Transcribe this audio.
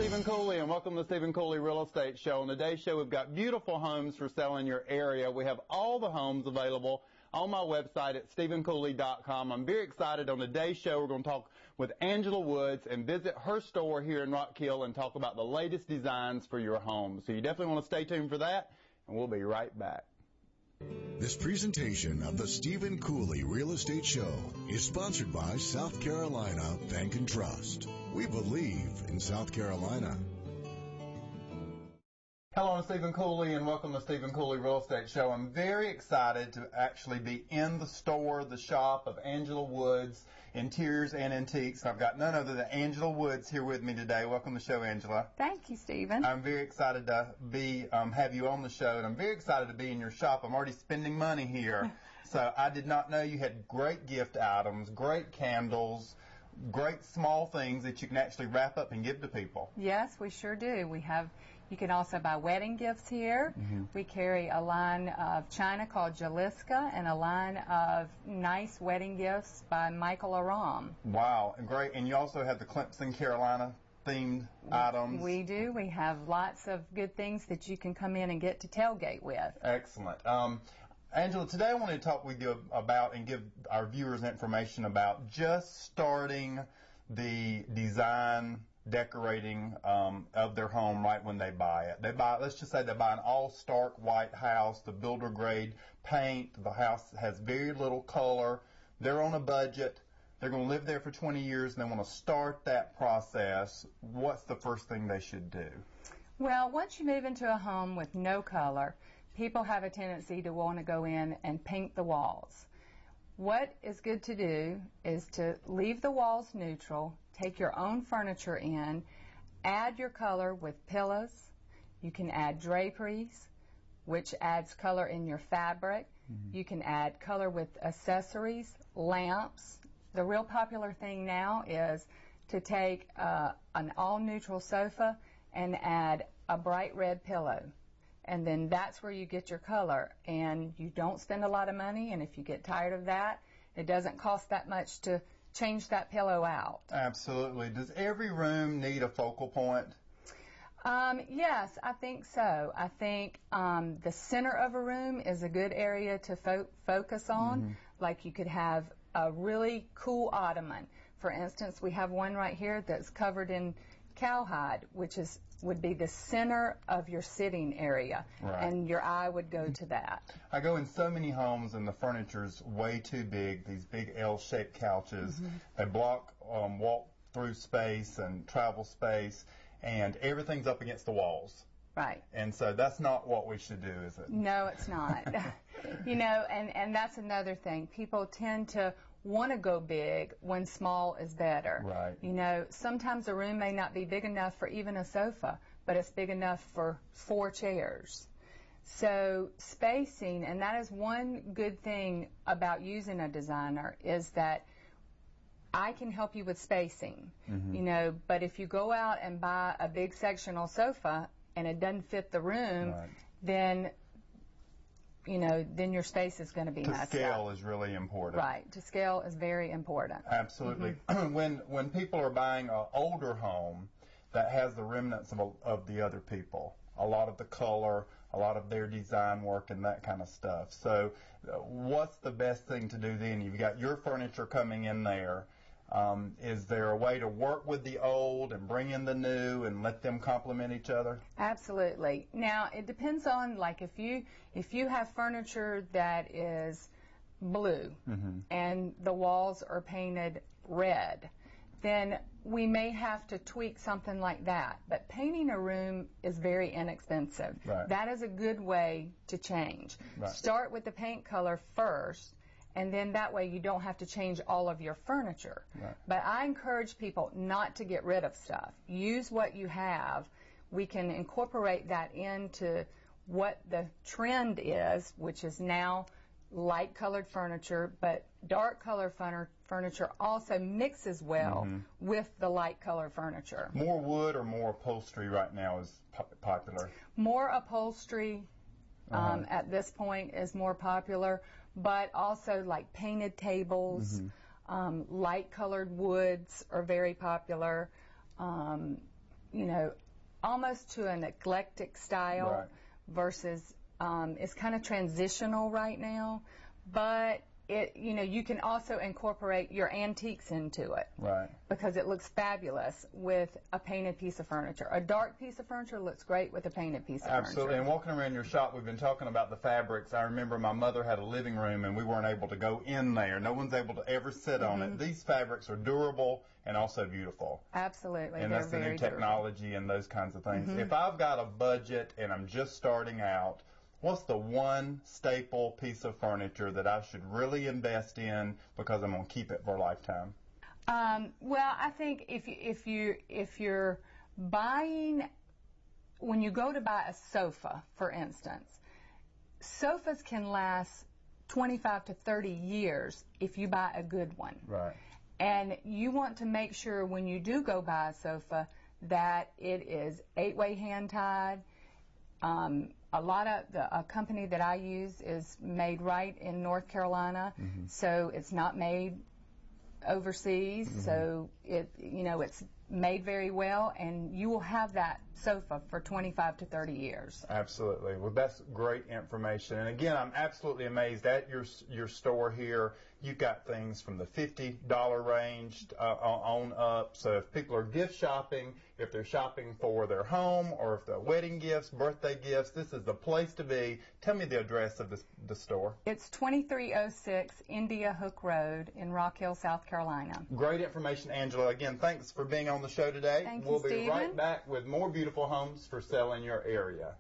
Stephen Cooley, and welcome to the Stephen Cooley Real Estate Show. On today's show, we've got beautiful homes for sale in your area. We have all the homes available on my website at StephenCooley.com. I'm very excited. On today's show, we're going to talk with Angela Woods and visit her store here in Rock Hill and talk about the latest designs for your home. So you definitely want to stay tuned for that, and we'll be right back. This presentation of the Stephen Cooley Real Estate Show is sponsored by South Carolina Bank and Trust. We believe in South Carolina. Hello, I'm Stephen Cooley, and welcome to the Stephen Cooley Real Estate Show. I'm very excited to actually be in the store, the shop of Angela Woods, Interiors and Antiques. I've got none other than Angela Woods here with me today. Welcome to the show, Angela. Thank you, Stephen. I'm very excited to be have you on the show, and I'm very excited to be in your shop. I'm already spending money here, so I did not know you had great gift items, great candles, great small things that you can actually wrap up and give to people. Yes, we sure do. You can also buy wedding gifts here. We carry a line of china called Jaliska and a line of nice wedding gifts by Michael Aram. Wow, and great. And you also have the Clemson, Carolina themed items. We do. We have lots of good things that you can come in and get to tailgate with. Excellent. Angela, today I want to talk with you about and give our viewers information about just starting the design, decorating of their home right when they buy it. Let's just say they buy an all stark white house, the builder grade paint. The house has very little color. They're on a budget. They're going to live there for 20 years and they want to start that process. What's the first thing they should do? Well, once you move into a home with no color, people have a tendency to want to go in and paint the walls. What is good to do is to leave the walls neutral, take your own furniture in, add your color with pillows. You can add draperies, which adds color in your fabric. You can add color with accessories, lamps. The real popular thing now is to take an all-neutral sofa and add a bright red pillow. And then that's where you get your color, and you don't spend a lot of money, and if you get tired of that, it doesn't cost that much to change that pillow out. Absolutely. Does every room need a focal point? Yes, I think so. I think the center of a room is a good area to focus on. Like you could have a really cool ottoman. For instance, we have one right here that's covered in cowhide, which would be the center of your sitting area, and your eye would go to that. I go in so many homes and the furniture's way too big, these big L-shaped couches. They block walk-through space and travel space, and everything's up against the walls. Right. And so that's not what we should do, is it? No, it's not. You know, and that's another thing. People tend to want to go big when small is better. Right. You know, sometimes a room may not be big enough for even a sofa, but it's big enough for 4 chairs. So spacing, and that is one good thing about using a designer, is that I can help you with spacing. You know, but if you go out and buy a big sectional sofa and it doesn't fit the room, then then your space is going to be messed up. To scale is really important. Right. To scale is very important. Absolutely. When people are buying an older home that has the remnants of the other people, a lot of the color, a lot of their design work and that kind of stuff. So what's the best thing to do then? You've got your furniture coming in there. Is there a way to work with the old and bring in the new and let them complement each other? Absolutely. Now, it depends on, like, if you have furniture that is blue and the walls are painted red, then we may have to tweak something like that. But painting a room is very inexpensive. That is a good way to change. Start with the paint color first, and then that way you don't have to change all of your furniture. But I encourage people not to get rid of stuff. Use what you have. We can incorporate that into what the trend is, which is now light colored furniture, but dark color furniture also mixes well with the light color furniture. More wood or more upholstery right now is popular? More upholstery at this point is more popular, but also like painted tables, light colored woods are very popular. you know, almost to an eclectic style Right. versus it's kind of transitional right now, but it, you know, you can also incorporate your antiques into it. Right. Because it looks fabulous with a painted piece of furniture. A dark piece of furniture looks great with a painted piece of Absolutely. furniture. And walking around your shop, we've been talking about the fabrics. I remember my mother had a living room and we weren't able to go in there. No one's able to ever sit on it. These fabrics are durable and also beautiful. Absolutely. And They're that's the very new durable. technology and those kinds of things. If I've got a budget and I'm just starting out, what's the one staple piece of furniture that I should really invest in because I'm going to keep it for a lifetime? Well, I think if you're buying, when you go to buy a sofa, for instance, sofas can last 25 to 30 years if you buy a good one. Right. And you want to make sure when you do go buy a sofa that it is 8-way hand tied. A company that I use is made right in North Carolina, so it's not made overseas. So it's made very well, and you will have that sofa for 25 to 30 years. Absolutely. Well, that's great information. And again, I'm absolutely amazed at your store here. You've got things from the $50 range on up. So if people are gift shopping, if they're shopping for their home or if they're wedding gifts, birthday gifts, this is the place to be. Tell me the address of the store. It's 2306 India Hook Road in Rock Hill, South Carolina. Great information, Angela. Again, thanks for being on the show today. Thank you, We'll be Stephen. right back with more beautiful homes for sale in your area.